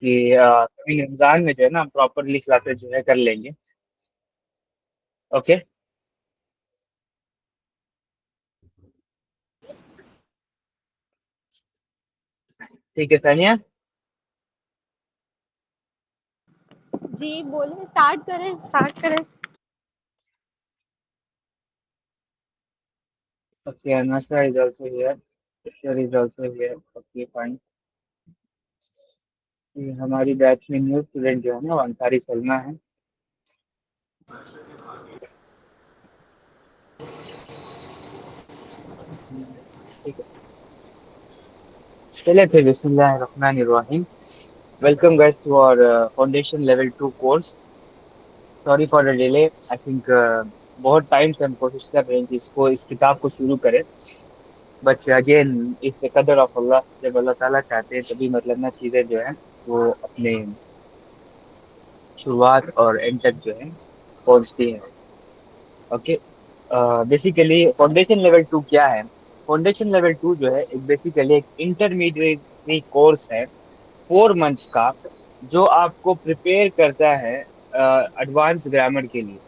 कि कभी रमजान में जो है ना हम प्रॉपरली क्लासेस जो है कर लेंगे। ओके। ठीक है सानिया। जी बोलिए, स्टार्ट करें। Okay, Anusha is also here. Ishwar is also here. Okay fine. हमारी बैच में न्यू स्टूडेंट जो है ना वो अंसारी सलमा है। ठीक है, चलिए फिर बिस्मिल्लाहिर्रहमानिर्रहीम। Welcome guys to our foundation level 2 course. Sorry for the delay, I think बहुत टाइम से हम कोशिश कर रहे हैं कि इस किताब को शुरू करें, बट अगेन इट्स द कदर ऑफ अल्लाह। जब अल्लाह ताला चाहते हैं तभी मतलब ना चीज़ें जो है वो अपने शुरुआत और एंड तक जो है पहुंचती है। ओके। बेसिकली फाउंडेशन लेवल 2 क्या है? फाउंडेशन लेवल 2 जो है एक बेसिकली एक इंटरमीडिएट कोर्स है, 4 मंथ्स का, जो आपको प्रिपेयर करता है एडवांस ग्रामर के लिए।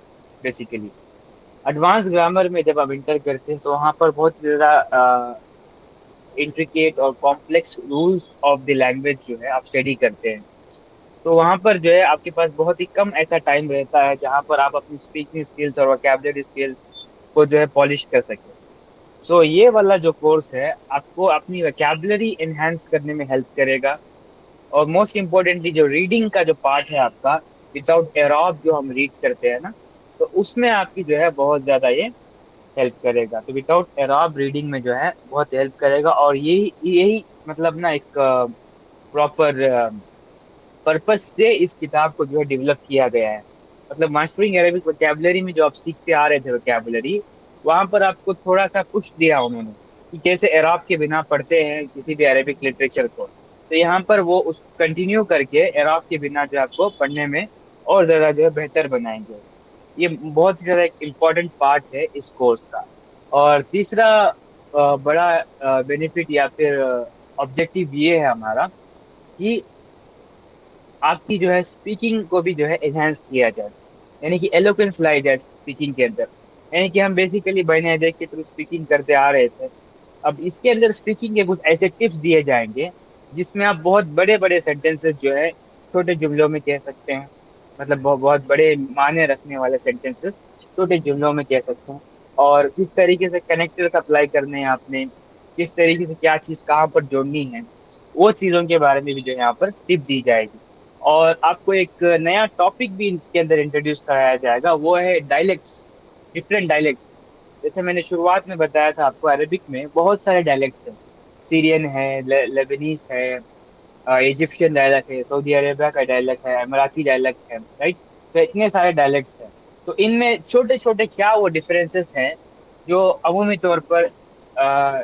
बेसिकली एडवांस ग्रामर में जब आप इंटर करते हैं तो वहाँ पर बहुत ज़्यादा इंट्रिकेट और complex rules of the language जो है आप स्टडी करते हैं। तो वहाँ पर जो है आपके पास बहुत ही कम ऐसा टाइम रहता है जहाँ पर आप अपनी स्पीकिंग स्किल्स और वोकैबुलरी स्किल्स को जो है पॉलिश कर सके। सो ये वाला जो कोर्स है आपको अपनी वोकैबुलरी एनहांस करने में हेल्प करेगा। और मोस्ट इम्पोर्टेंटली जो रीडिंग का जो पार्ट है आपका, विदाउट एरॉब जो हम रीड करते हैं ना, तो उसमें आपकी जो है बहुत ज्यादा ये हेल्प करेगा। तो विदाउट एरॉब रीडिंग में जो है बहुत हेल्प करेगा, और यही यही मतलब ना एक प्रॉपर पर्पस से इस किताब को जो है डेवलप किया गया है। मतलब मास्टरिंग अरेबिक वोकैबुलरी में जो आप सीखते आ रहे थे वोकैबुलरी, वहां पर आपको थोड़ा सा पुश दिया उन्होंने कि कैसे एराब के बिना पढ़ते हैं किसी भी अरेबिक लिटरेचर को। तो यहाँ पर वो उस कंटिन्यू करके एराब के बिना जो आपको पढ़ने में और ज्यादा जो है बेहतर बनाएंगे। ये बहुत ही ज्यादा एक इम्पोर्टेंट पार्ट है इस कोर्स का। और तीसरा बड़ा बेनिफिट या फिर ऑब्जेक्टिव ये है हमारा कि आपकी जो है स्पीकिंग को भी जो है एनहांस किया जाए, यानी कि एलोक्वेंस लाई जाए स्पीकिंग के अंदर। यानी कि हम बेसिकली बने देख के थ्रू स्पीकिंग करते आ रहे थे, अब इसके अंदर स्पीकिंग के कुछ ऐसे टिप्स दिए जाएंगे जिसमें आप बहुत बड़े बड़े सेंटेंसेस जो है छोटे जुमलों में कह सकते हैं। मतलब बहुत बड़े मायने रखने वाले सेंटेंसेस छोटे जुमलों में कह सकते हैं। और किस तरीके से कनेक्टर्स अप्लाई करने हैं आपने, किस तरीके से क्या चीज कहाँ पर जोड़नी है, वो चीजों के बारे में भी जो है यहाँ पर टिप दी जाएगी। और आपको एक नया टॉपिक भी इसके अंदर इंट्रोड्यूस कराया जाएगा, वो है डायलेक्ट्स, डिफरेंट डायलेक्ट्स। जैसे मैंने शुरुआत में बताया था आपको, अरेबिक में बहुत सारे डायलेक्ट्स हैं। सीरियन है, लेबनीज है, इजिप्शियन डायलेक्ट है, सऊदी अरेबिया का डायलेक्ट है, अमराती डायलेक्ट है, राइट? तो इतने सारे डायलेक्ट्स हैं। तो इनमें छोटे छोटे क्या वो डिफरेंसेस हैं जो अमूमी तौर पर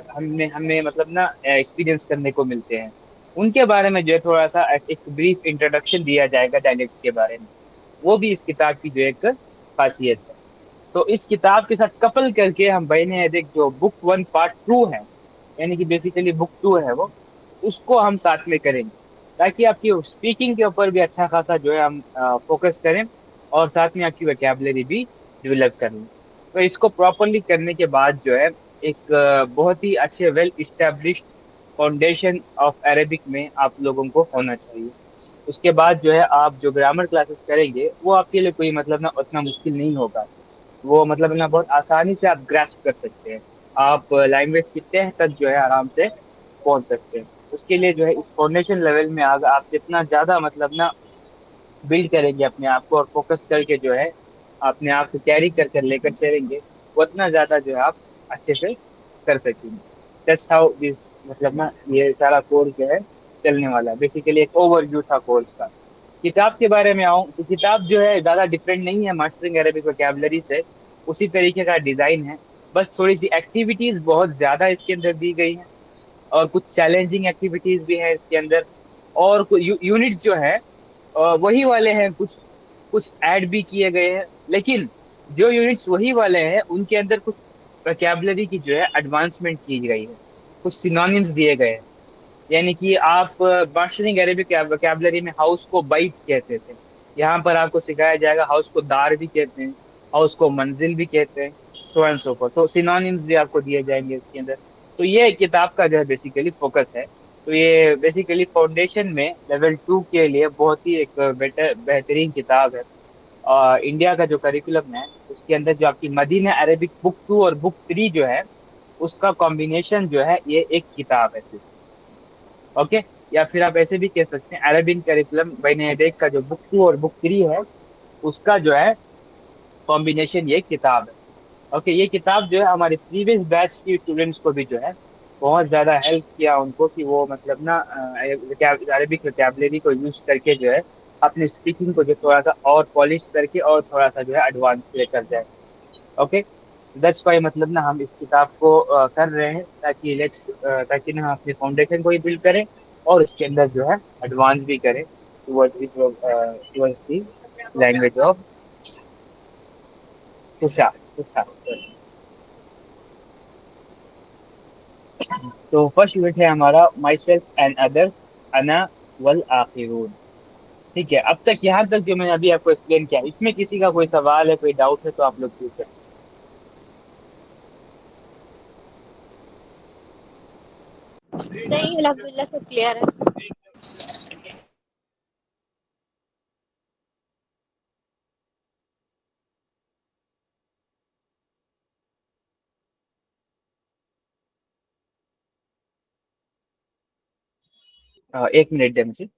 हमने हमें मतलब ना एक्सपीरियंस करने को मिलते हैं, उनके बारे में जो है थोड़ा सा एक ब्रीफ इंट्रोडक्शन दिया जाएगा डायलेक्ट्स के बारे में। वो भी इस किताब की जो एक खासियत है। तो इस किताब के साथ कपल करके हम बहने देख जो बुक 1 पार्ट 2 है, यानी कि बेसिकली बुक 2 है वो, उसको हम साथ में करेंगे, ताकि आपकी स्पीकिंग के ऊपर भी अच्छा खासा जो है हम फोकस करें, और साथ में आपकी वोकैबुलरी भी डेवलप कर लें। तो इसको प्रॉपरली करने के बाद जो है एक बहुत ही अच्छे well established foundation of Arabic में आप लोगों को होना चाहिए। उसके बाद जो है आप जो ग्रामर क्लासेस करेंगे वो आपके लिए कोई मतलब ना उतना मुश्किल नहीं होगा। वो मतलब ना बहुत आसानी से आप ग्रास्प कर सकते हैं। आप लैंग्वेज की तह तक जो है आराम से पहुंच सकते हैं। उसके लिए जो है इस फाउंडेशन लेवल में आगे आप जितना ज्यादा मतलब ना बिल्ड करेंगे अपने आप को और फोकस करके जो है अपने आप को कैरी कर कर लेकर चलेंगे, उतना ज्यादा जो है आप अच्छे से कर सकेंगे। दैट्स हाउ दिस मतलब ना ये सारा कोर्स जो है चलने वाला है। बेसिकली एक ओवरव्यू था कोर्स का। किताब के बारे में आऊँ तो किताब जो है ज्यादा डिफरेंट नहीं है मास्टरिंग अरेबिक वोकैबुलरी से, उसी तरीके का डिजाइन है। बस थोड़ी सी एक्टिविटीज बहुत ज्यादा इसके अंदर दी गई हैं, और कुछ चैलेंजिंग एक्टिविटीज भी है इसके अंदर। और यूनिट्स जो है वही वाले हैं, कुछ कुछ ऐड भी किए गए हैं, लेकिन जो यूनिट्स वही वाले हैं उनके अंदर कुछ वोकैबुलरी की जो है एडवांसमेंट की गई है, कुछ सिनोनिम्स दिए गए हैं। यानी कि आप मास्टरिंग अरेबिक वोकैबुलरी में हाउस को बैत कहते थे, यहाँ पर आपको सिखाया जाएगा हाउस को दार भी कहते हैं, हाउस को मंजिल भी कहते हैं, सो एंड सो फॉर। तो सिनोनिम्स भी आपको दिए जाएंगे इसके अंदर। तो ये किताब का जो है बेसिकली फोकस है। तो ये बेसिकली फाउंडेशन में लेवल 2 के लिए बहुत ही एक बेटर बेहतरीन किताब है। इंडिया का जो करिकुलम है उसके अंदर जो आपकी मदीना अरेबिक बुक 2 और बुक 3 जो है, उसका कॉम्बिनेशन जो है ये एक किताब है सिर्फ। ओके। या फिर आप ऐसे भी कह सकते हैं अरबिन करिकुलम बैन हेडेक का जो बुक 2 और बुक 3 है, उसका जो है कॉम्बिनेशन ये किताब है। ओके। ये किताब जो है हमारे प्रीवियस बैच के स्टूडेंट्स को भी जो है बहुत ज्यादा हेल्प किया उनको, कि वो मतलब ना अरबिक वोकैबुलरी को यूज करके जो है अपने स्पीकिंग को जो थोड़ा सा और पॉलिश करके और थोड़ा सा जो है एडवांस लेकर जाए। ओके। दैट्स वाई मतलब ना हम इस किताब को कर रहे हैं, ताकि ना हम अपने फाउंडेशन को ही बिल्ड करें और इसके अंदर जो है एडवांस भी करें टुवर्ड्स दी लैंग्वेज ऑफ फुसा फुसा। तो फर्स्ट यूनिट है हमारा माई सेल्फ एंड अदर, अना वल आखिरून। ठीक है, अब तक यहाँ तक जो मैंने अभी आपको एक्सप्लेन किया, इसमें किसी का कोई सवाल है, कोई डाउट है तो आप लोग पूछ सकते नहीं, अल्हम्दुलिल्लाह सब क्लियर है। हैं। एक मिनट दे मुझे।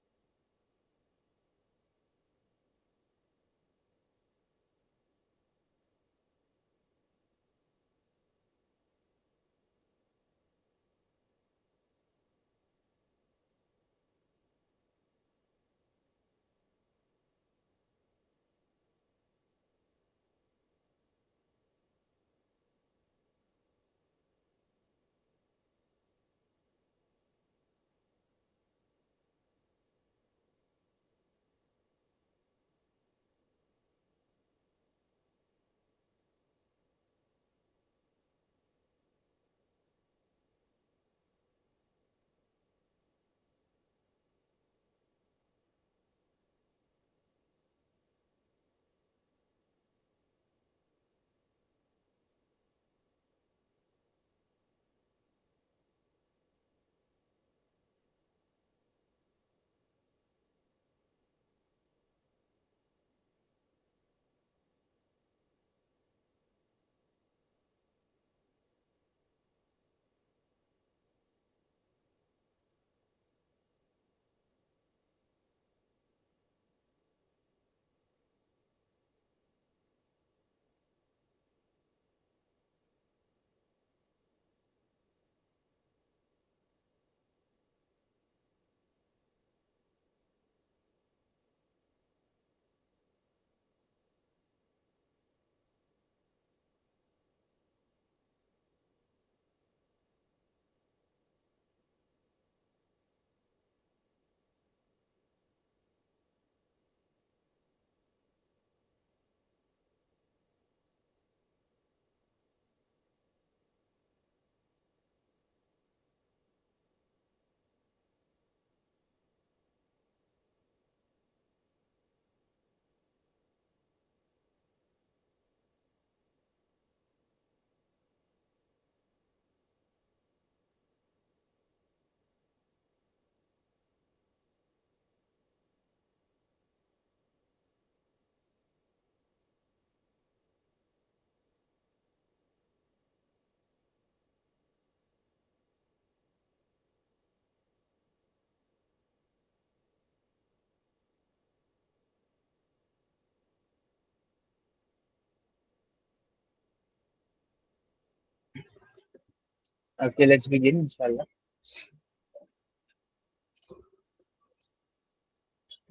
ओके, लेट्स बिगिन इंशाल्लाह।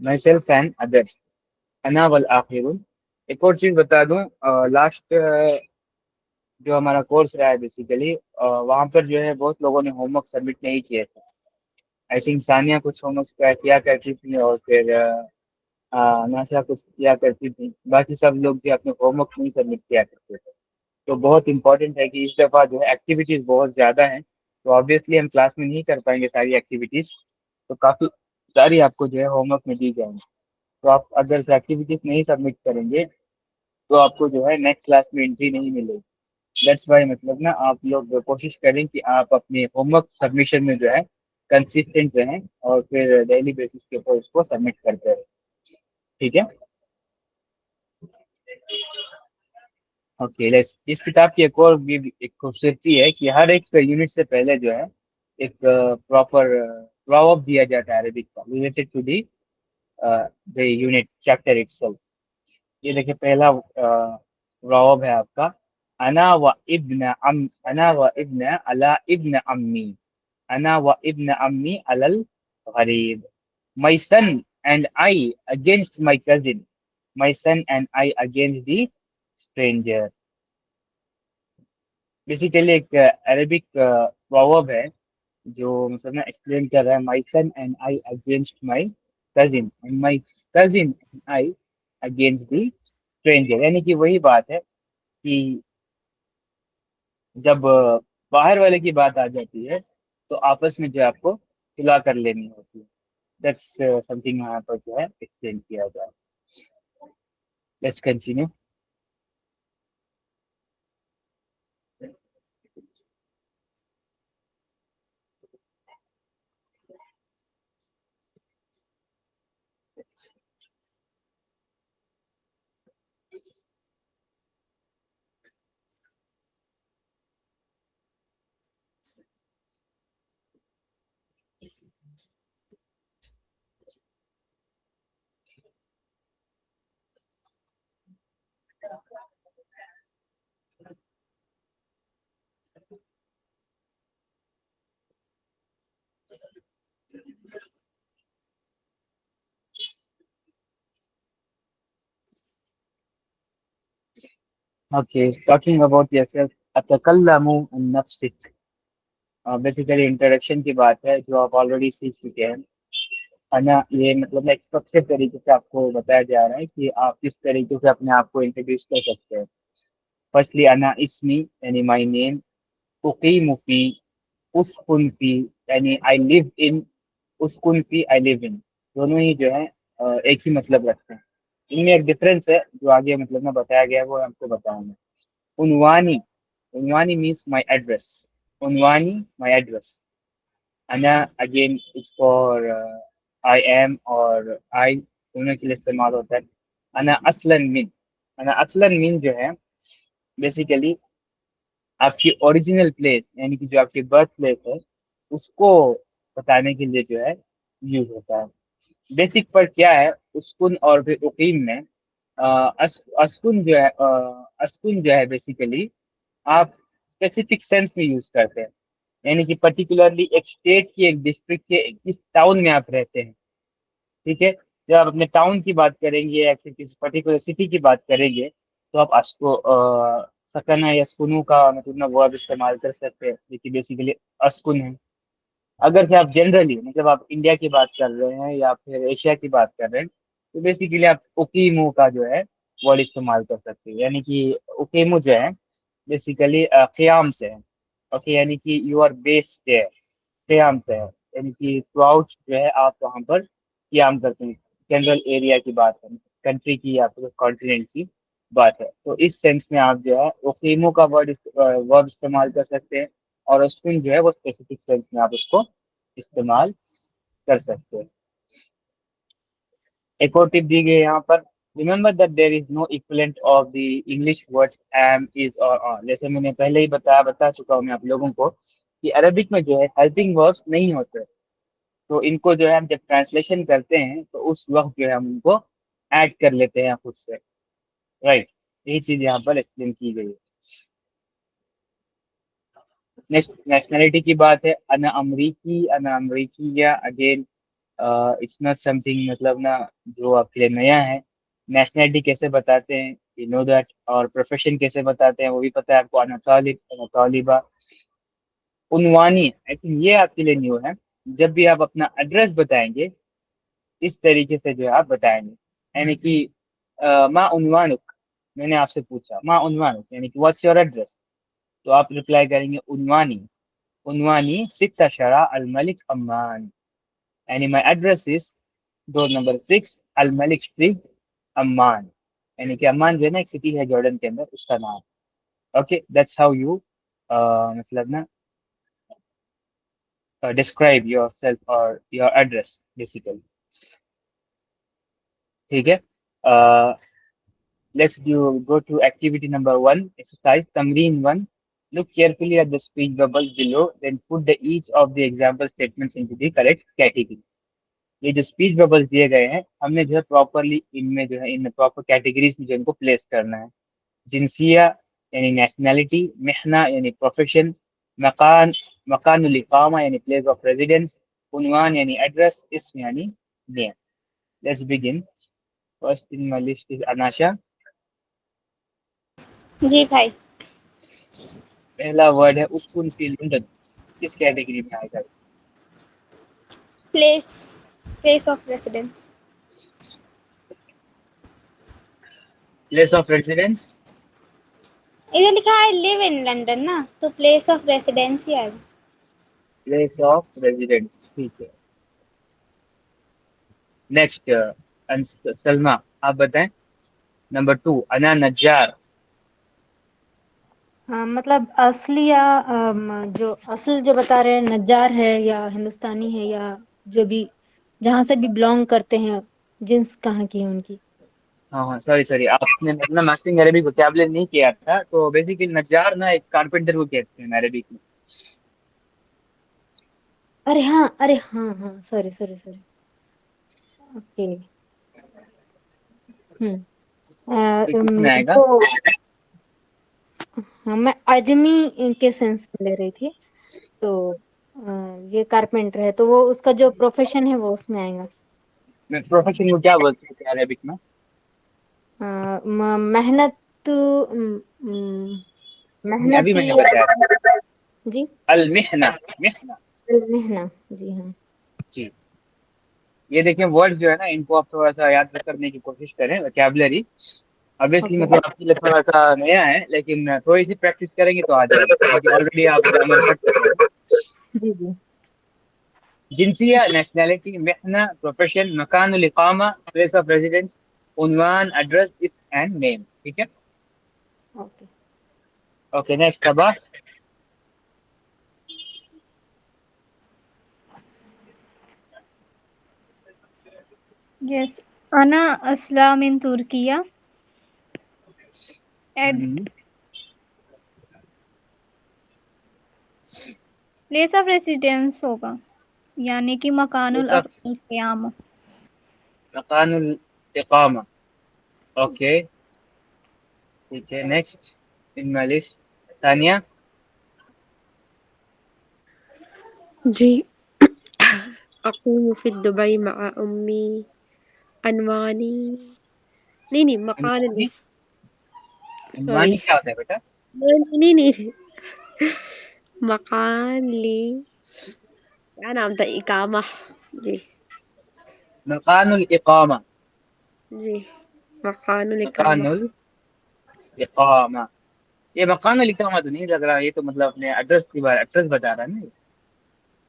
माई सेल्फ एंड अदर्स, अना वल आखिरून। एक और चीज बता दूं, लास्ट जो हमारा कोर्स रहा है बेसिकली, वहां पर जो है बहुत लोगों ने होमवर्क सबमिट नहीं किए थे। आई थिंक सानिया कुछ होमवर्क किया करती थी, और फिर नाशा कुछ किया करती थी, बाकी सब लोग भी अपने होमवर्क नहीं सबमिट किया करते थे। तो बहुत इंपॉर्टेंट है कि इस दफा जो है एक्टिविटीज बहुत ज्यादा हैं, तो ऑब्वियसली हम क्लास में नहीं कर पाएंगे सारी एक्टिविटीज, तो काफी सारी आपको जो है होमवर्क में दी जाएंगी। तो आप अगर एक्टिविटीज नहीं सबमिट करेंगे तो आपको जो है नेक्स्ट क्लास में एंट्री नहीं मिलेगी। दैट्स वाई मतलब ना आप लोग कोशिश करें कि आप अपने होमवर्क सबमिशन में जो है कंसिस्टेंट रहें और फिर डेली बेसिस के ऊपर उसको सबमिट करते रहें। ठीक है। ओके, लेट्स इस किताब की एक और भी एक खूबसूरती है कि हर एक यूनिट से पहले जो है एक प्रॉपर प्रॉवर्ब दिया जाता है अरबिक का related to the the unit chapter itself. ये देखिए पहला प्रॉवर्ब है आपका, अना व इब्न अला इब्न अम्मी, अना व इब्न अम्मी अलल गरीब, my son and I against my cousin, my son and I against the stranger। Basically एक अरेबिक प्रोवर्ब है जो मतलब ना एक्सप्लेन कर रहा है, my son and I against my cousin and my cousin and I against the stranger. यानी कि वही बात है कि जब बाहर वाले की बात आ जाती है तो आपस में जो है आपको सुलह कर लेनी होती है। दैट्स समथिंग यहाँ पर जो है एक्सप्लेन किया जाए। Let's continue. Okay, talking about yourself, अतकल्लमु अन नफ्सिक। बेसिकली इंट्रोडक्शन की बात है जो आप ऑलरेडी सीख चुके हैं, है ना। ये मतलब एक स्ट्रक्चर तरीके से आपको बताया जा रहा है कि आप किस तरीके से अपने आप को इंट्रोड्यूस कर सकते हैं। फर्स्टली अना इसमी यानी माय नेम, उकीमु फी, उस्कुन फी यानी I live in, उस्कुन fee I live in, दोनों ही जो है एक ही मतलब रखते हैं। इनमें एक डिफरेंस है जो आगे मतलब ना बताया गया है वो आपको बताऊंगा। उनवानी, उनवानी मीन्स माय एड्रेस, उनवानी माय एड्रेस। अना again it's for I am और आई दोनों के लिए इस्तेमाल होता है। अना असलन मिन, अना असलन मिन जो है बेसिकली आपकी ओरिजिनल प्लेस यानी कि जो आपकी बर्थ प्लेस है उसको बताने के लिए जो है यूज होता है। बेसिक पर क्या है, उस्कुन और फिर उकीम में अस्कुन जो है अस्कुन जो है बेसिकली आप स्पेसिफिक सेंस में यूज करते हैं, यानी कि पर्टिकुलरली एक स्टेट की एक डिस्ट्रिक्ट के किस टाउन में आप रहते हैं। ठीक है। जब आप अपने टाउन की बात करेंगे या फिर किसी पर्टिकुलर सिटी की बात करेंगे तो आप अस्को सकना या स्कुनू का मतलब ना वर्ब इस्तेमाल कर सकते हैं, देखिए बेसिकली अस्कुन है। अगर से आप जनरली मतलब आप इंडिया की बात कर रहे हैं या फिर एशिया की बात कर रहे हैं तो बेसिकली आप उकीमू का जो है वर्ड इस्तेमाल कर सकते हैं, यानी कि उकीमू जो है बेसिकली क़याम से है। ओके, यानी कि यू आर बेस्ड है, क़याम से है, यानी कि थ्रू आउट जो है आप वहाँ पर क़याम करते हैं। जनरल एरिया की बात है, कंट्री की या फिर कॉन्टिनेंट की बात है, तो इस सेंस में आप जो है उकीमू का वर्ड इस्तेमाल कर सकते हैं। और स्पिन जो है वो स्पेसिफिक सेंस में आप उसको इस्तेमाल कर सकते हैं। एक और टिप दी गई है यहाँ पर, remember that there is no equivalent of the English words am is और ऑन। जैसे मैंने पहले ही बता चुका हूँ मैं आप लोगों को कि अरबिक में जो है हेल्पिंग वर्ब्स नहीं होते, तो इनको जो है हम जब ट्रांसलेशन करते हैं तो उस वक्त जो है हम उनको ऐड कर लेते हैं खुद से। राइट, यही चीज यहाँ पर एक्सप्लेन की गई है। नेक्स्ट नेशनैलिटी की बात है, अना अमरीकी या अगेन इट्स नॉट समथिंग मतलब ना जो आपके लिए नया है। नेशनैलिटी कैसे बताते हैं यू नो दैट, और प्रोफेशन कैसे बताते हैं वो भी पता है आपको, अना तालिब, अना तालिबा। उनवानी आई थिंक ये आपके लिए न्यू है, जब भी आप अपना एड्रेस बताएंगे इस तरीके से जो है आप बताएंगे, यानी कि माँ उनवानुक, मैंने आपसे पूछा माँ उनवानुक यानी कि व्हाट्स योर एड्रेस, तो आप रिप्लाई करेंगे उनवानी, उनवानी 16 अल मलिक अम्मान, यानी my address is door number 6 Al Malik street Amman, यानी कि अम्मान जो है ना एक सिटी है जॉर्डन के अंदर, उसका नाम। ओके, दैट्स हाउ यू मतलब ना describe yourself or your address basically. ठीक है, let's go to activity number 1, exercise tamreen 1. Look carefully at the speech bubbles below, then put each of the example statements into the correct category. ये जो speech bubbles दिए गए हैं, हमने जो है प्रॉपरली इनमें जो है इन प्रॉपर कैटेगरीज में जो इनको प्लेस करना है। जिनसिया यानी नेशनैलिटी, महना यानी प्रोफेशन, मकान मकानुल इकामा यानी प्लेस ऑफ रेजिडेंस, उनवान यानी एड्रेस, इसम यानी name. Let's begin. First in my list is अनाशा। जी भाई। पहला वर्ड है उस्कुन फी लंदन, किस कैटेगरी में आएगा? Place, place of residence. Place of residence. इधर लिखा है लिव इन लंदन ना, तो प्लेस ऑफ रेसिडेंस ही आएगा। प्लेस ऑफ रेजिडेंस, ठीक है। नेक्स्ट सलमा, आप बताएं। नंबर 2 अना नज्जार। हाँ, मतलब असली या जो असल जो बता रहे हैं नज्जार है या हिंदुस्तानी है या जो भी जहाँ से भी बिलोंग करते हैं, जिन्स कहाँ की है उनकी। हाँ हाँ, सॉरी सॉरी, आपने मतलब मास्टरिंग अरेबिक वोकैबुलरी नहीं किया था, तो बेसिकली नज्जार ना एक कारपेंटर को कहते हैं अरेबिक में। अरे हाँ हाँ, सॉरी सॉरी सॉरी। ओके। हम्म। तो किसमें आएगा? तो हाँ, मैं अजमी के सेंस में ले रही थी। तो ये कारपेंटर है तो वो उसका जो प्रोफेशन है वो उसमें आएगा। मैं प्रोफेशन को क्या बोलते हैं अरेबिक में? मेहनत, अभी मेहनती। मैंने बताया था, जी। अल मिहना, मिहना। मेहना। जी हाँ। जी, ये देखिए वर्ड जो है ना, इनको आप थोड़ा सा याद करने की कोशिश करें, वोकैबुलरी। Obviously okay. मतलब आपके लिए थोड़ा सा नया है, लेकिन थोड़ी सी प्रैक्टिस करेंगे तो आ जाएगा, क्योंकि ऑलरेडी आप ग्रामर पढ़ चुके हैं। जी जी। जिनसिया नेशनैलिटी, महना प्रोफेशन, मकान इकामा प्लेस ऑफ रेजिडेंस, उनवान एड्रेस, इस एंड नेम। ठीक है, okay. Okay. Next Saba. Yes, Ana Aslam in Turkiya. At place of residence होगा, यानी कि मकानुल प्लेस ऑफ क़यामा। मकान इकामा, ओके ठीक है। नेक्स्ट इन माय लिस्ट, सानिया। जी। अक़ूमु फ़ी दुबई मअ उम्मी अनवानी नहीं मकान अनवानी, सॉरी अनवानी क्या होता है बेटा? नहीं मकान ली क्या नाम था इकामा। जी मकानुल इकामा, जी मकानुल इकामा। मकानुल इकामा। ये मकानुल इकामा तो नहीं लग रहा, ये तो मतलब अपने एड्रेस की बात, एड्रेस बता रहा है ना ये।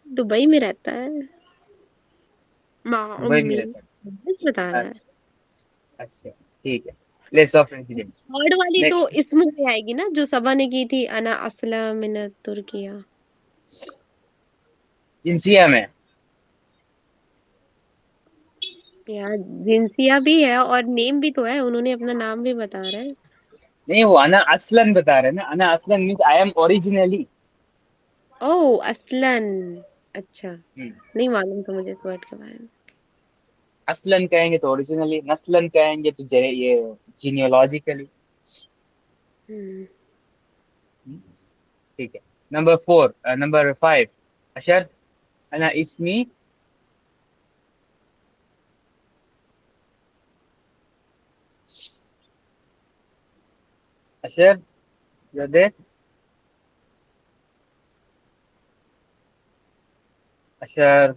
दुबई में रहता है मअ दुबई में उम्मी, रहता बस बता है, रहा है। अच्छा अच्छा, ठीक है। Place of residence. थर्ड वाली तो नेक्स्ट, इसमें से आएगी ना जो सबा ने की थी, अना असला मिन तुर्किया। जिनसिया में। यार जिंसिया भी है और नेम भी तो है, उन्होंने अपना नाम भी बता रहा है। नहीं, वो अना असलन बता रहे हैं ना, अना असलन मीन्स आई एम ओरिजिनली। ओह असलन, अच्छा नहीं मालूम था मुझे इस वर्ड के बारे में। असलन कहेंगे तो ओरिजिनली, नस्लन कहेंगे तो ये जीनियोलॉजिकली। हम्म। ठीक है। नंबर 5 अशर, अना इसमी, अशर यदे, अशर।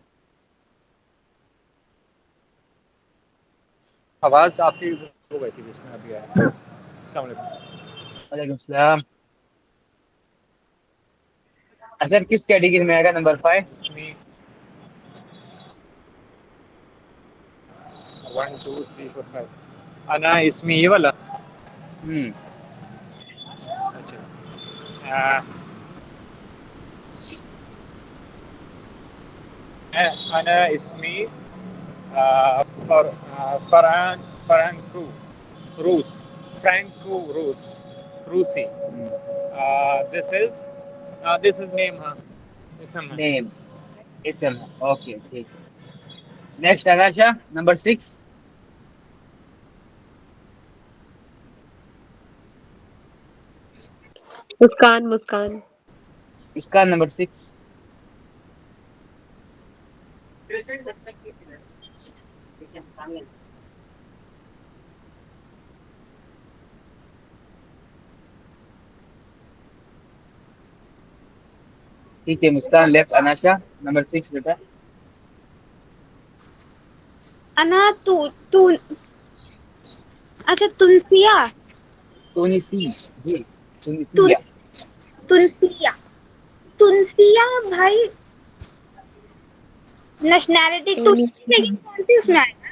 आवाज आपकी हो गई थी जिसमें अभी आया। अस्सलाम वालेकुम। वालेकुम सलाम। असर किस कैटेगरी में आएगा? नंबर 5। Me. 1 2 3 4 5 अना इसमें ये वाला। हम्म अच्छा। आ, अना इसमें फरहान फरहान रूस फ्रैंको रूस रूसी। This is name. हाँ, इसम है। नेम, इसम है। ओके ठीक है। नेक्स्ट अनाशा, नंबर 6। मुस्कान मुस्कान। इसका नंबर 6। ठीक है, मुस्कान लेफ्ट, अनाशा नंबर 6 बेटा। अना तू तू अच्छा तुलसिया। तुनिसी जी, तुन तुनिसिया। तुलसिया तुलसिया भाई। Nationality Tony. तुलसी, लेकिन कौन सी उसमें आएगा?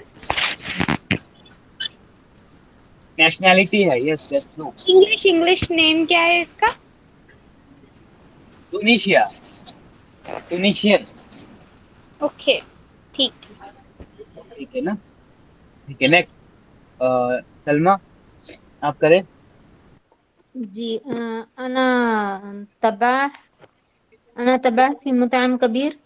नेशनैलिटी है, yes that's no. English English name क्या है इसका? तुनिशिया, तुनिशियन। ओके ठीक। ठीक है ना? ठीक है, नेक्स्ट। सलमा, आप करें। जी अना तबा अना तबा फी मुताम कबीर।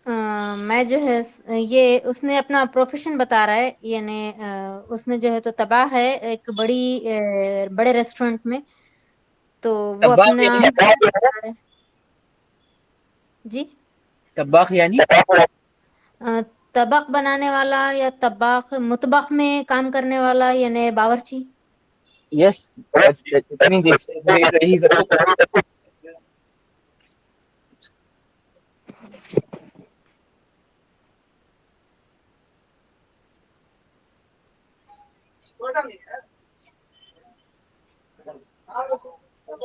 मैं जो है ये उसने अपना प्रोफेशन बता रहा है, यानी उसने जो है तो तबाह है एक बड़े रेस्टोरेंट में, तो वो तब्बाख अपना यानी? बता रहा है। जी तब्बाख यानी? अ, तबक बनाने वाला या तबाख मुतबख में काम करने वाला, यानी बावर्ची। Yes, that's mean this he is a cook.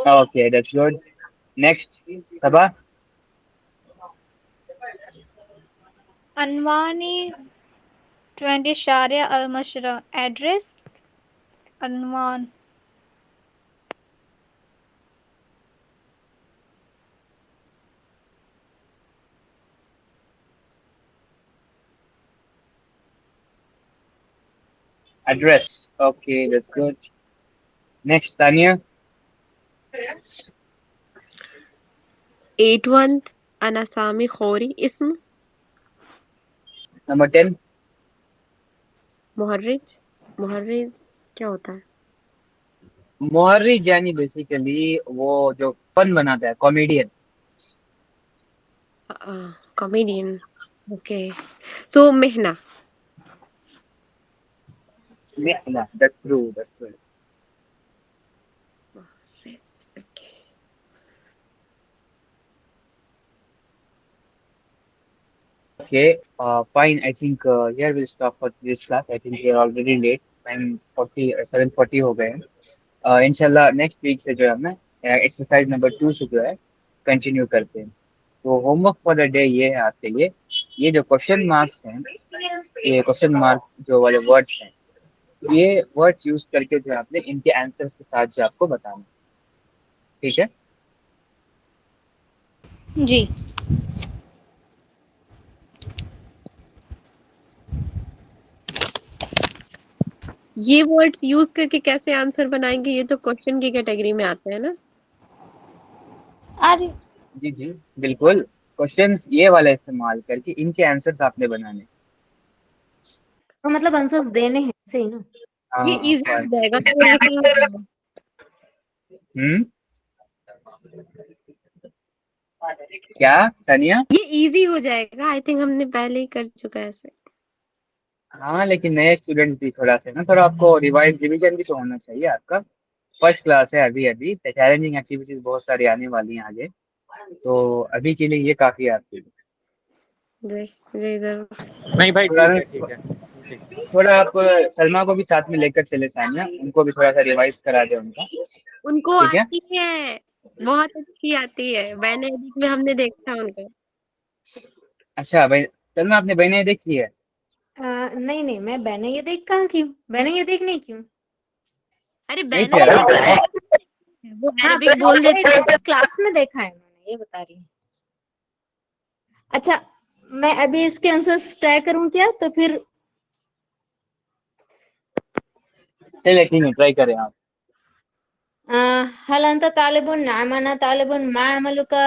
Okay that's good. Next, तबा। अनवानी 20 शारिया अल मशरा। एड्रेस अनवान। Address, okay that's good. Next, तानिया। 81 अना सामी खोरी इसम। नंबर 10। मुहर्रिज। मुहर्रिज क्या होता है? मुहर्रिज यानी बेसिकली वो जो फन बनाता है, कॉमेडियन। कॉमेडियन। ओके। तो मेहना। That's true, that's true. Okay, fine. I think here we'll stop for this class. I think we are already late. 9:40, 7:40 हो गए हैं। इंशाल्लाह नेक्स्ट वीक से जो है हमें एक्सरसाइज नंबर 2 से जो है कंटिन्यू करते हैं। तो होमवर्क फॉर द डे ये है आपके लिए। ये जो क्वेश्चन मार्क्स हैं, ये क्वेश्चन मार्क जो वाले वर्ड्स हैं, ये वर्ड्स यूज करके जो है आपने इनके आंसर्स के साथ जो आपको बताना है। ठीक है? जी ये वर्ड्स यूज करके कैसे आंसर बनाएंगे? ये तो क्वेश्चन की कैटेगरी में आते हैं ना। आज जी जी, बिल्कुल। क्वेश्चंस ये वाला इस्तेमाल करके इनके आंसर्स आपने बनाने। तो मतलब आंसर्स देने हैं सही ना? ये हाँ इजी हो बस। जाएगा थोड़ा सा। हम्म, क्या सानिया? ये इजी हो जाएगा, आई थिंक हमने पहले ही कर चुका है ऐसे। हाँ, लेकिन नए स्टूडेंट भी थोड़ा सा ना, थोड़ा आपको रिवाइज रिवीजन भी तो होना चाहिए आपका। फर्स्ट क्लास है अभी अभी, चैलेंजिंग एक्टिविटीज बहुत सारी आने वाली हैं आगे। तो अभी के लिए ये काफी है आपके लिए। जी जरूर। नहीं भाई, थोड़ा ठीक ना, है ठीक है ठीक है। थोड़ा आप सलमा को भी साथ में लेकर चले सानिया, उनको भी थोड़ा सा रिवाइज करा दे उनका। उनको ठीक है? आती है। बहुत अच्छी आती है, बैन एडिक में हमने देखा उनको। अच्छा भाई, सलमा आपने बहनें देखी है? नहीं नहीं, मैं बैने ये देख कहाँ की हूँ, बैने ये देख नहीं क्यों। अरे नहीं बैन थी यार। वो हाँ अरबिक बोल देते हैं। क्लास में देखा है मैंने, ये बता रही हूँ। अच्छा, मैं अभी इसके आंसर्स ट्राई करूँ क्या, तो फिर चलिए ठीक है, ट्राई करें आप। हल अंत तालिबुन नाम अना तालिबुन मा अमलुका